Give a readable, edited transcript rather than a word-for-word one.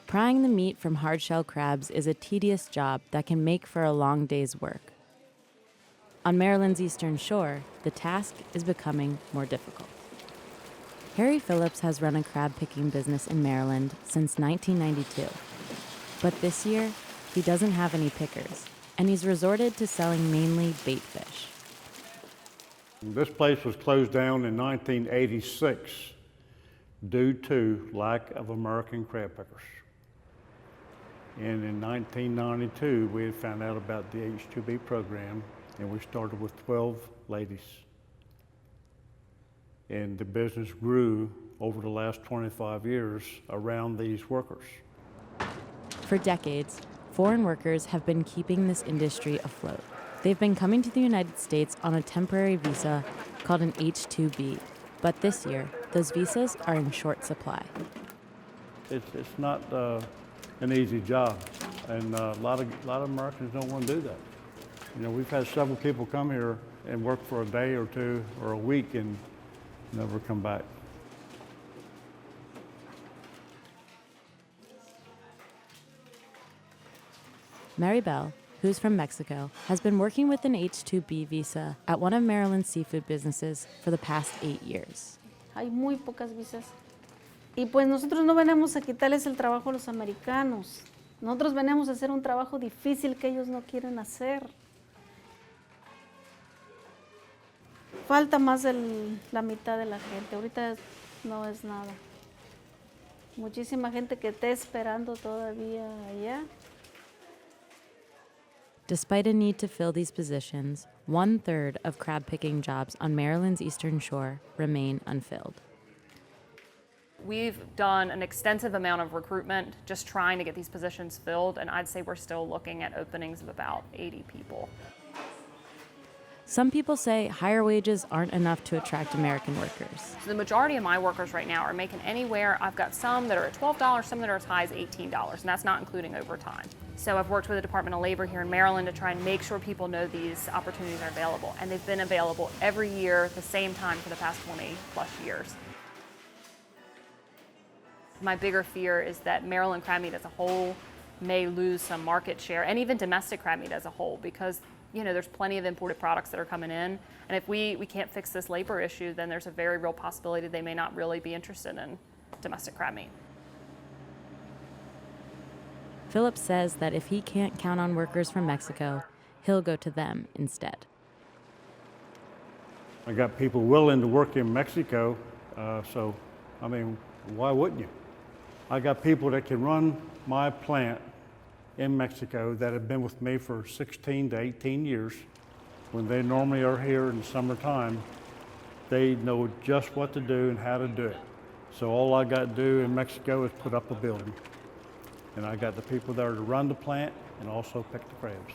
Prying the meat from hard-shell crabs is a tedious job that can make for a long day's work. On Maryland's eastern shore, the task is becoming more difficult. Harry Phillips has run a crab-picking business in Maryland since 1992. But this year, he doesn't have any pickers, and he's resorted to selling mainly bait fish. This place was closed down in 1986 due to lack of American crab pickers. And in 1992, we had found out about the H-2B program, and we started with 12 ladies. And the business grew over the last 25 years around these workers. For decades, foreign workers have been keeping this industry afloat. They've been coming to the United States on a temporary visa called an H-2B. But this year, those visas are in short supply. It's not an easy job, and a lot of Americans don't want to do that. You know, we've had several people come here and work for a day or two or a week and never come back. Maribel, who's from Mexico, has been working with an H-2B visa at one of Maryland's seafood businesses for the past 8 years. Hay muy pocas visas. Y pues nosotros no venimos a quitarles el trabajo a los americanos. Nosotros venimos a hacer un trabajo difícil que ellos no quieren hacer. Falta más de la mitad de la gente. Ahorita no es nada. Muchísima gente que está esperando todavía allá. Despite a need to fill these positions, 1/3 of crab picking jobs on Maryland's eastern shore remain unfilled. We've done an extensive amount of recruitment just trying to get these positions filled, and I'd say we're still looking at openings of about 80 people. Some people say higher wages aren't enough to attract American workers. So the majority of my workers right now are making anywhere, I've got some that are at $12, some that are as high as $18, and that's not including overtime. So I've worked with the Department of Labor here in Maryland to try and make sure people know these opportunities are available, and they've been available every year at the same time for the past 20 plus years. My bigger fear is that Maryland crab meat as a whole may lose some market share, and even domestic crab meat as a whole, because there's plenty of imported products that are coming in, and if we can't fix this labor issue, then there's a very real possibility they may not really be interested in domestic crab meat. Phillips says that if he can't count on workers from Mexico, he'll go to them instead. I got people willing to work in Mexico, so why wouldn't you? I got people that can run my plant in Mexico that have been with me for 16 to 18 years. When they normally are here in the summertime, they know just what to do and how to do it. So all I got to do in Mexico is put up a building. And I got the people there to run the plant and also pick the crabs.